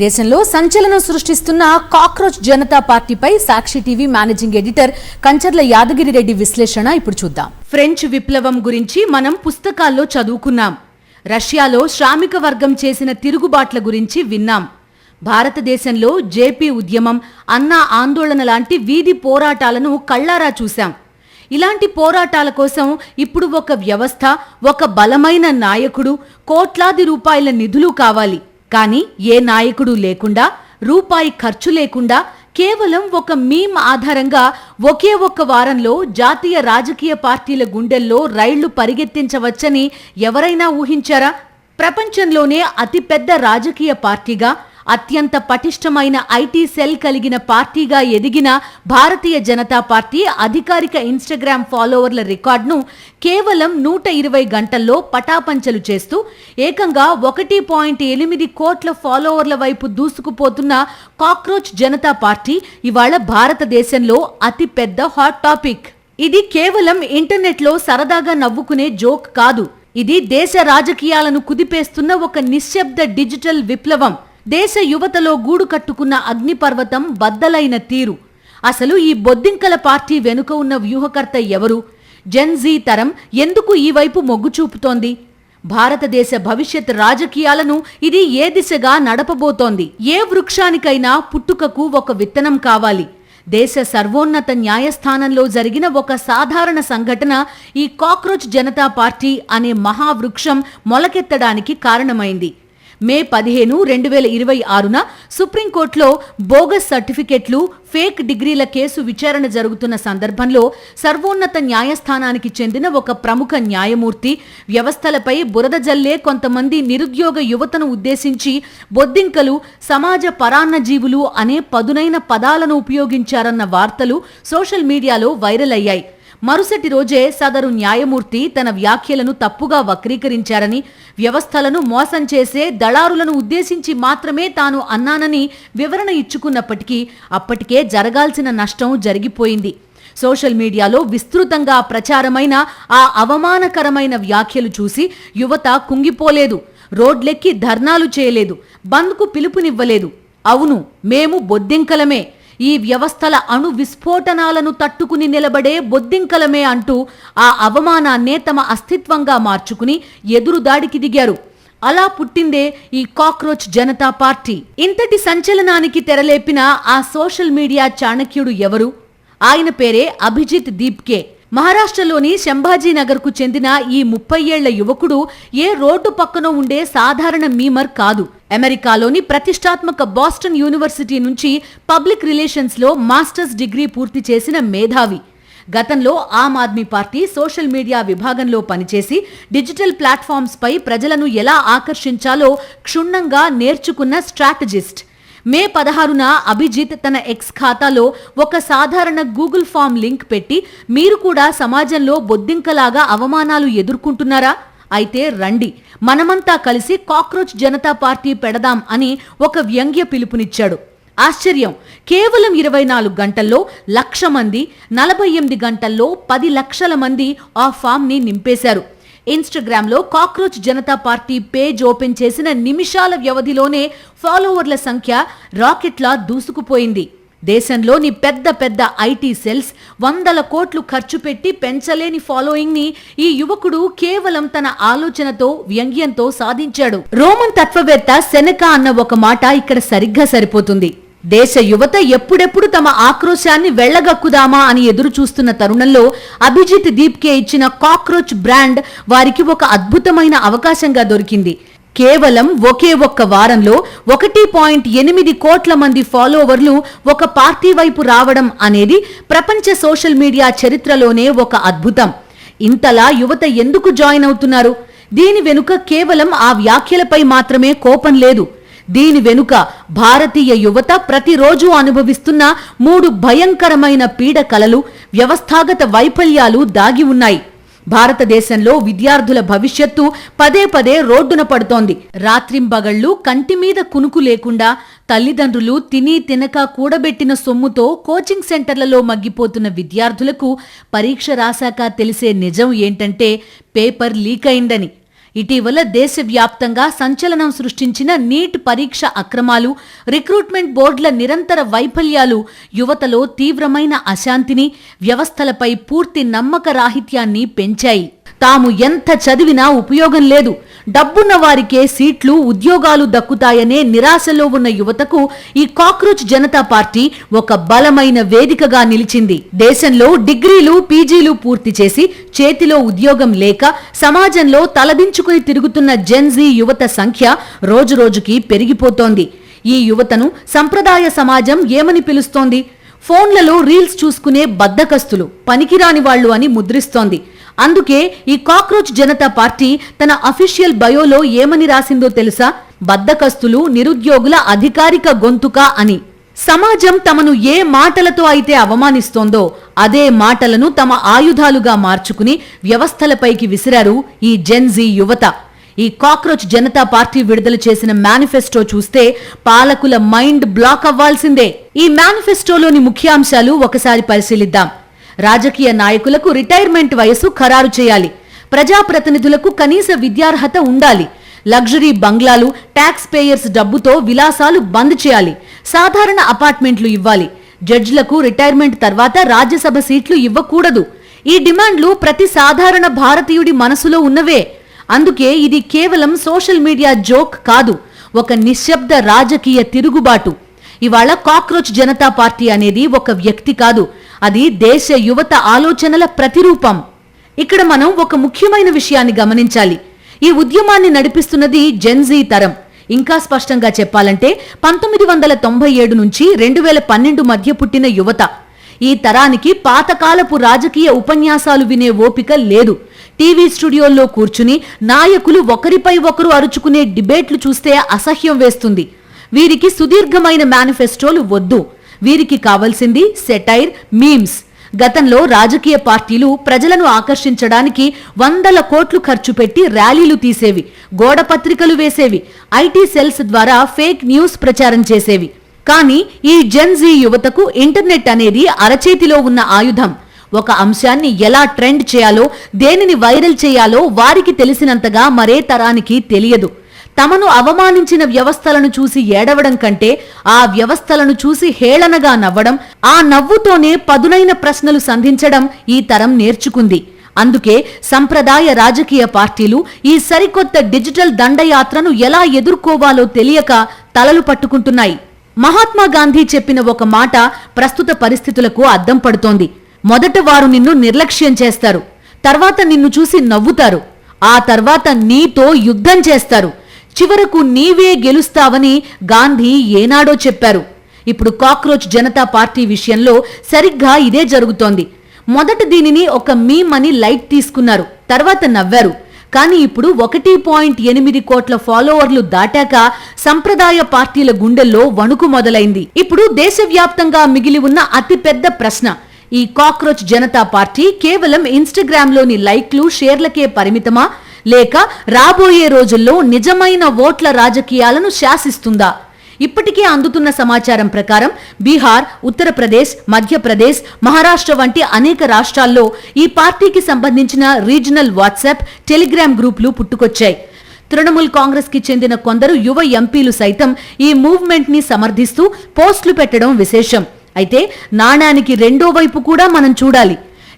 దేశంలో సంచలనం సృష్టిస్తున్న కాక్రోచ్ జనతా పార్టీపై Sakshi TV managing editor Kancharla Yadagiri Reddy విశ్లేషణ ఇప్పుడు చూద్దాం. ఫ్రెంచ్ విప్లవం గురించి మనం పుస్తకాల్లో చదువుకున్నాం. రష్యాలో శ్రామిక వర్గం చేసిన తిరుగుబాట్ల గురించి విన్నాం. భారతదేశంలో జేపీ ఉద్యమం, అన్నా ఆందోళన లాంటి వీధి పోరాటాలను కళ్లారా చూశాం. ఇలాంటి పోరాటాల కోసం ఇప్పుడు ఒక వ్యవస్థ, ఒక బలమైన నాయకుడు, కోట్లాది రూపాయల నిధులు కావాలి. కానీ ఏ నాయకుడు లేకుండా, రూపాయి ఖర్చు లేకుండా, కేవలం ఒక మీమ్ ఆధారంగా ఒకే ఒక్క వారంలో జాతీయ రాజకీయ పార్టీల గుండెల్లో రైళ్లు పరిగెత్తించవచ్చని ఎవరైనా ఊహించారా? ప్రపంచంలోనే అతిపెద్ద రాజకీయ పార్టీగా, అత్యంత పటిష్టమైన ఐటీ సెల్ కలిగిన పార్టీగా ఎదిగిన భారతీయ జనతా పార్టీ అధికారిక ఇన్స్టాగ్రామ్ ఫాలోవర్ల రికార్డును కేవలం 120 గంటల్లో పటాపంచలు చేస్తూ ఏకంగా 1.8 కోట్ల ఫాలోవర్ల వైపు దూసుకుపోతున్న కాక్రోచ్ జనతా పార్టీ ఇవాళ భారతదేశంలో అతిపెద్ద హాట్ టాపిక్. ఇది కేవలం ఇంటర్నెట్లో సరదాగా నవ్వుకునే జోక్ కాదు. ఇది దేశ రాజకీయాలను కుదిపేస్తున్న ఒక నిశ్శబ్ద డిజిటల్ విప్లవం. దేశ యువతలో గూడు కట్టుకున్న అగ్నిపర్వతం బద్దలైన తీరు. అసలు ఈ బొద్దింకల పార్టీ వెనుక ఉన్న వ్యూహకర్త ఎవరు? జెన్ జీ తరం ఎందుకు ఈ వైపు మొగ్గు చూపుతోంది? భారతదేశ భవిష్యత్ రాజకీయాలను ఇది ఏ దిశగా నడపబోతోంది? ఏ వృక్షానికైనా పుట్టుకకు ఒక విత్తనం కావాలి. దేశ సర్వోన్నత న్యాయస్థానంలో జరిగిన ఒక సాధారణ సంఘటన ఈ కాక్రోచ్ జనతా పార్టీ అనే మహావృక్షం మొలకెత్తడానికి కారణమైంది. మే 15, 2026న సుప్రీంకోర్టులో బోగస్ సర్టిఫికెట్లు, ఫేక్ డిగ్రీల కేసు విచారణ జరుగుతున్న సందర్భంలో సర్వోన్నత న్యాయస్థానానికి చెందిన ఒక ప్రముఖ న్యాయమూర్తి వ్యవస్థలపై బురద జల్లే కొంతమంది నిరుద్యోగ యువతను ఉద్దేశించి బొద్దింకలు, సమాజ పరాన్నజీవులు అనే పదునైన పదాలను ఉపయోగించారన్న వార్తలు సోషల్ మీడియాలో వైరల్ అయ్యాయి. మరుసటి రోజే సదరు న్యాయమూర్తి తన వ్యాఖ్యలను తప్పుగా వక్రీకరించారని, వ్యవస్థలను మోసం చేసే దళారులను ఉద్దేశించి మాత్రమే తాను అన్నానని వివరణ ఇచ్చుకున్నప్పటికీ అప్పటికే జరగాల్సిన నష్టం జరిగిపోయింది. సోషల్ మీడియాలో విస్తృతంగా ప్రచారమైన ఆ అవమానకరమైన వ్యాఖ్యలు చూసి యువత కుంగిపోలేదు. రోడ్లెక్కి ధర్నాలు చేయలేదు, బంద్కు పిలుపునివ్వలేదు. అవును, మేము బొద్దింకలమే, ఈ వ్యవస్థల అణు విస్ఫోటనాలను తట్టుకుని నిలబడే బొద్దింకలమే అంటూ ఆ అవమానాన్నే తమ అస్తిత్వంగా మార్చుకుని ఎదురుదాడికి దిగారు. అలా పుట్టిందే ఈ కాక్రోచ్ జనతా పార్టీ. ఇంతటి సంచలనానికి తెరలేపిన ఆ సోషల్ మీడియా చాణక్యుడు ఎవరు? ఆయన పేరే అభిజిత్ దీప్కే. మహారాష్ట్రలోని శంభాజీనగర్కు చెందిన ఈ 30 ఏళ్ల యువకుడు ఏ రోడ్డు పక్కన ఉండే సాధారణ మీమర్ కాదు. అమెరికాలోని ప్రతిష్టాత్మక బాస్టన్ యూనివర్సిటీ నుంచి పబ్లిక్ రిలేషన్స్లో మాస్టర్స్ డిగ్రీ పూర్తి చేసిన మేధావి. గతంలో Aam Aadmi party social media విభాగంలో పనిచేసి డిజిటల్ ప్లాట్ఫామ్స్పై ప్రజలను ఎలా ఆకర్షించాలో క్షుణ్ణంగా నేర్చుకున్న స్ట్రాటజిస్ట్. మే 16న అభిజిత్ తన ఎక్స్ ఖాతాలో ఒక సాధారణ గూగుల్ ఫామ్ లింక్ పెట్టి, మీరు కూడా సమాజంలో బొద్దింకలాగా అవమానాలు ఎదుర్కొంటున్నారా? అయితే రండి, మనమంతా కలిసి కాక్రోచ్ జనతా పార్టీ పెడదాం అని ఒక వ్యంగ్య పిలుపునిచ్చాడు. ఆశ్చర్యం, కేవలం 24 గంటల్లో 1,00,000 మంది, 48 గంటల్లో 10 లక్షల మంది ఆ ఫామ్ని నింపేశారు. ఇన్స్టాగ్రామ్లో cockroach Janata party page open చేసిన నిమిషాల వ్యవధిలోనే ఫాలోవర్ల సంఖ్య రాకెట్లా దూసుకుపోయింది. దేశంలోని పెద్ద పెద్ద ఐటీ సెల్స్ 100 కోట్లు ఖర్చు పెట్టి పెంచలేని ఫాలోయింగ్ని ఈ యువకుడు కేవలం తన ఆలోచనతో, వ్యంగ్యంతో సాధించాడు. రోమన్ తత్వవేత్త సెనెకా అన్న ఒక మాట ఇక్కడ సరిగ్గా సరిపోతుంది. దేశ యువత ఎప్పుడెప్పుడు తమ ఆక్రోశాన్ని వెళ్లగక్కుదామా అని ఎదురు చూస్తున్న తరుణంలో అభిజిత్ దీప్కే ఇచ్చిన కాక్రోచ్ బ్రాండ్ వారికి ఒక అద్భుతమైన అవకాశంగా దొరికింది. కేవలం ఒకే ఒక్క వారంలో 1.8 కోట్ల మంది ఫాలోవర్లు ఒక పార్టీ వైపు రావడం అనేది ప్రపంచ సోషల్ మీడియా చరిత్రలోనే ఒక అద్భుతం. ఇంతలా యువత ఎందుకు జాయిన్ అవుతున్నారు? దీని వెనుక కేవలం ఆ వ్యాఖ్యలపై మాత్రమే కోపం లేదు. దీని వెనుక భారతీయ యువత ప్రతిరోజు అనుభవిస్తున్న 3 భయంకరమైన పీడకలలు, వ్యవస్థాగత వైఫల్యాలు దాగి ఉన్నాయి. భారతదేశంలో విద్యార్థుల భవిష్యత్తు పదే పదే రోడ్డున పడుతోంది. రాత్రింబగళ్లు కంటిమీద కునుకు లేకుండా తల్లిదండ్రులు తిని తినక కూడబెట్టిన సొమ్ముతో కోచింగ్ సెంటర్లలో మగ్గిపోతున్న విద్యార్థులకు పరీక్ష రాశాక తెలిసే నిజం ఏంటంటే పేపర్ లీక్ అయిందని. ఇటీవల దేశవ్యాప్తంగా సంచలనం సృష్టించిన నీట్ పరీక్ష అక్రమాలు, రిక్రూట్మెంట్ బోర్డుల నిరంతర వైఫల్యాలు యువతలో తీవ్రమైన అశాంతిని, వ్యవస్థలపై పూర్తి నమ్మకరాహిత్యాన్ని పెంచాయి. తాము ఎంత చదివినా ఉపయోగం లేదు, డబ్బున్న వారికే సీట్లు, ఉద్యోగాలు దక్కుతాయనే నిరాశలో ఉన్న యువతకు ఈ కాక్రోచ్ జనతా పార్టీ ఒక బలమైన వేదికగా నిలిచింది. దేశంలో డిగ్రీలు, పీజీలు పూర్తి చేసి చేతిలో ఉద్యోగం లేక సమాజంలో తలదించుకుని తిరుగుతున్న జెన్జీ యువత సంఖ్య రోజురోజుకి పెరిగిపోతోంది. ఈ యువతను సంప్రదాయ సమాజం ఏమని పిలుస్తోంది? ఫోన్లలో రీల్స్ చూసుకునే బద్ధకస్తులు, పనికిరాని వాళ్లు అని ముద్రిస్తోంది. అందుకే ఈ కాక్రోచ్ జనతా పార్టీ తన అఫీషియల్ బయోలో ఏమని రాసిందో తెలుసా? బద్ధకస్తులు, నిరుద్యోగుల అధికారిక గొంతుక అని. సమాజం తమను ఏ మాటలతో అయితే అవమానిస్తోందో అదే మాటలను తమ ఆయుధాలుగా మార్చుకుని వ్యవస్థలపైకి విసిరారు ఈ జెన్జీ యువత. ఈ కాక్రోచ్ జనతా పార్టీ విడుదల చేసిన మేనిఫెస్టో చూస్తే పాలకుల మైండ్ బ్లాక్ అవ్వాల్సిందే. ఈ మేనిఫెస్టోలోని ముఖ్యాంశాలు ఒకసారి పరిశీలిద్దాం. రాజకీయ నాయకులకు రిటైర్మెంట్ వయసు ఖరారు చేయాలి. ప్రజాప్రతినిధులకు కనీస విద్యార్హత ఉండాలి. లగ్జరీ బంగ్లాలు, ట్యాక్స్ పేయర్స్ డబ్బుతో విలాసాలు బంద్ చేయాలి. సాధారణ అపార్ట్మెంట్లు ఇవ్వాలి. జడ్జిలకు రిటైర్మెంట్ తర్వాత రాజ్యసభ సీట్లు ఇవ్వకూడదు. ఈ డిమాండ్లు ప్రతి సాధారణ భారతీయుడి మనసులో ఉన్నవే. అందుకే ఇది కేవలం సోషల్ మీడియా జోక్ కాదు, ఒక నిశ్శబ్ద రాజకీయ తిరుగుబాటు. ఇవాళ కాక్రోచ్ జనతా పార్టీ అనేది ఒక వ్యక్తి కాదు, అది దేశ యువత ఆలోచనల ప్రతిరూపం. ఇక్కడ మనం ఒక ముఖ్యమైన విషయాన్ని గమనించాలి. ఈ ఉద్యమాన్ని నడిపిస్తున్నది జెన్జీ తరం. ఇంకా స్పష్టంగా చెప్పాలంటే 1997 నుంచి 2012 మధ్య పుట్టిన యువత. ఈ తరానికి పాతకాలపు రాజకీయ ఉపన్యాసాలు వినే ఓపిక లేదు. టీవీ స్టూడియోల్లో కూర్చుని నాయకులు ఒకరిపై ఒకరు అరుచుకునే డిబేట్లు చూస్తే అసహ్యం వేస్తుంది. వీరికి సుదీర్ఘమైన మేనిఫెస్టోలు వద్దు. వీరికి కావలసింది సెటైర్, మీమ్స్. గతంలో రాజకీయ పార్టీలు ప్రజలను ఆకర్షించడానికి 100 కోట్లు ఖర్చు పెట్టి ర్యాలీలు తీసేవి, గోడ పత్రికలు వేసేవి, ఐటీ సెల్స్ ద్వారా ఫేక్ న్యూస్ ప్రచారం చేసేవి. కానీ ఈ జెన్జీ యువతకు ఇంటర్నెట్ అనేది అరచేతిలో ఉన్న ఆయుధం. ఒక అంశాన్ని ఎలా ట్రెండ్ చేయాలో, దేనిని వైరల్ చేయాలో వారికి తెలిసినంతగా మరే తరానికి తెలియదు. తమను అవమానించిన వ్యవస్థలను చూసి ఏడవడం కంటే ఆ వ్యవస్థలను చూసి హేళనగా నవ్వడం, ఆ నవ్వుతోనే పదునైన ప్రశ్నలు సంధించడం ఈ తరం నేర్చుకుంది. అందుకే సంప్రదాయ రాజకీయ పార్టీలు ఈ సరికొత్త డిజిటల్ దండయాత్రను ఎలా ఎదుర్కోవాలో తెలియక తలలు పట్టుకుంటున్నాయి. మహాత్మా గాంధీ చెప్పిన ఒక మాట ప్రస్తుత పరిస్థితులకు అద్దం పడుతోంది. మొదట వారు నిన్ను నిర్లక్ష్యం చేస్తారు, తర్వాత నిన్ను చూసి నవ్వుతారు, ఆ తర్వాత నీతో యుద్ధం చేస్తారు, చివరకు నీవే గెలుస్తావని గాంధీ ఏనాడో చెప్పారు. ఇప్పుడు కాక్రోచ్ జనతా పార్టీ విషయంలో సరిగ్గా ఇదే జరుగుతోంది. మొదట దీనిని ఒక మీమ్ అని లైట్ తీసుకున్నారు, తర్వాత నవ్వారు. కానీ ఇప్పుడు 1.8 కోట్ల ఫాలోవర్లు దాటాక సంప్రదాయ పార్టీల గుండెల్లో వణుకు మొదలైంది. ఇప్పుడు దేశవ్యాప్తంగా మిగిలి ఉన్న అతిపెద్ద ప్రశ్న, ఈ కాక్రోచ్ జనతా పార్టీ కేవలం ఇన్స్టాగ్రామ్లోని లైక్లు, షేర్లకే పరిమితమా, లేక రాబోయే రోజుల్లో నిజమైన ఓట్ల రాజకీయాలను శాసిస్తుందా? ఇప్పటికే అందుతున్న సమాచారం ప్రకారం బీహార్, ఉత్తరప్రదేశ్, మధ్యప్రదేశ్, మహారాష్ట్ర వంటి అనేక రాష్ట్రాల్లో ఈ పార్టీకి సంబంధించిన రీజనల్ వాట్సాప్, టెలిగ్రామ్ గ్రూపులు పుట్టుకొచ్చాయి. తృణమూల్ కాంగ్రెస్ కి చెందిన కొందరు యువ ఎంపీలు సైతం ఈ మూవ్మెంట్ ని సమర్థిస్తూ పోస్టులు పెట్టడం విశేషం. అయితే నాణానికి రెండో వైపు కూడా మనం చూడాలి.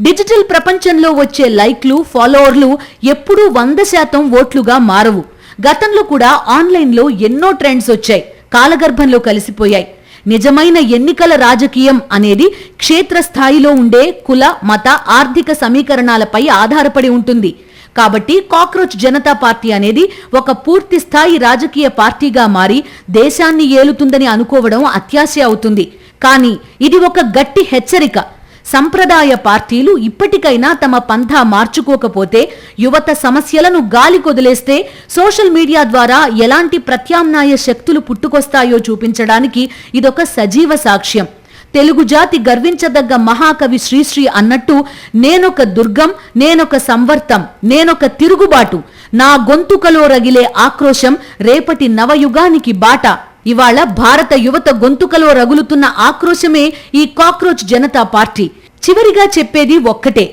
డిజిటల్ ప్రపంచంలో వచ్చే లైక్లు, ఫాలోవర్లు ఎప్పుడూ 100% ఓట్లుగా మారవు. గతంలో కూడా ఆన్లైన్లో ఎన్నో ట్రెండ్స్ వచ్చాయి, కాలగర్భంలో కలిసిపోయాయి. నిజమైన ఎన్నికల రాజకీయం అనేది క్షేత్రస్థాయిలో ఉండే కుల, మత, ఆర్థిక సమీకరణాలపై ఆధారపడి ఉంటుంది. కాబట్టి కాక్రోచ్ జనతా పార్టీ అనేది ఒక పూర్తి స్థాయి రాజకీయ పార్టీగా మారి దేశాన్ని ఏలుతుందని అనుకోవడం అత్యాశ అవుతుంది. కానీ ఇది ఒక గట్టి హెచ్చరిక. సంప్రదాయ పార్టీలు ఇప్పటికైనా తమ పంథా మార్చుకోకపోతే, యువత సమస్యలను గాలి కొదిలేస్తే సోషల్ మీడియా ద్వారా ఎలాంటి ప్రత్యామ్నాయ శక్తులు పుట్టుకొస్తాయో చూపించడానికి ఇదొక సజీవ సాక్ష్యం. తెలుగు జాతి గర్వించదగ్గ మహాకవి శ్రీశ్రీ అన్నట్టు, నేనొక దుర్గం, నేనొక సంవర్తం, నేనొక తిరుగుబాటు, నా గొంతుకలో రగిలే ఆక్రోశం రేపటి నవయుగానికి బాట. ఇవాళ భారత యువత గొంతుకలో రగులుతున్న ఆక్రోశమే ఈ కాక్రోచ్ జనతా పార్టీ. చివరిగా చెప్పేది ఒక్కటే,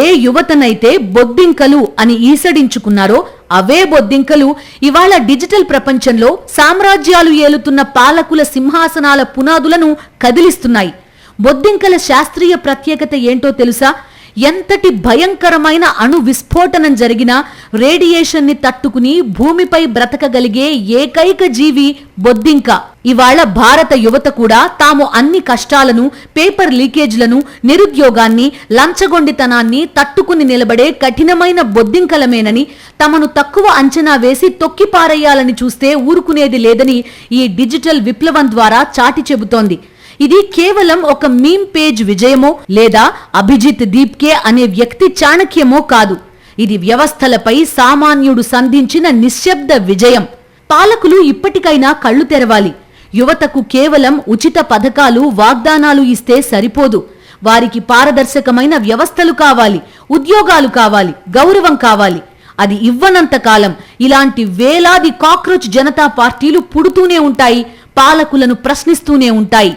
ఏ యువతనైతే బొద్దింకలు అని ఈసడించుకున్నారో అవే బొద్దింకలు ఇవాళ డిజిటల్ ప్రపంచంలో సామ్రాజ్యాలు ఏలుతున్న పాలకుల సింహాసనాల పునాదులను కదిలిస్తున్నాయి. బొద్దింకల శాస్త్రీయ ప్రత్యేకత ఏంటో తెలుసా? ఎంతటి భయంకరమైన అణు విస్ఫోటనం జరిగినా రేడియేషన్ ని తట్టుకుని భూమిపై బ్రతకగలిగే ఏకైక జీవి బొద్దింక. ఇవాళ భారత యువత కూడా తాము అన్ని కష్టాలను, పేపర్ లీకేజ్లను, నిరుద్యోగాన్ని, లంచగొండితనాన్ని తట్టుకుని నిలబడే కఠినమైన బొద్దింకలమేనని, తమను తక్కువ అంచనా వేసి తొక్కిపారేయాలని చూస్తే ఊరుకునేది లేదని ఈ డిజిటల్ విప్లవం ద్వారా చాటి చెబుతోంది. ఇది కేవలం ఒక మీమ్ పేజ్ విజయమో లేదా అభిజిత్ దీప్కే అనే వ్యక్తి చాణక్యమో కాదు. ఇది వ్యవస్థలపై సామాన్యుడు సంధించిన నిశ్శబ్ద విజయం. పాలకులు ఇప్పటికైనా కళ్ళు తెరవాలి. యువతకు కేవలం ఉచిత పథకాలు, వాగ్దానాలు ఇస్తే సరిపోదు. వారికి పారదర్శకమైన వ్యవస్థలు కావాలి, ఉద్యోగాలు కావాలి, గౌరవం కావాలి. అది ఇవ్వనంత కాలం ఇలాంటి వేలాది కాక్రోచ్ జనతా పార్టీలు పుడుతూనే ఉంటాయి, పాలకులను ప్రశ్నిస్తూనే ఉంటాయి.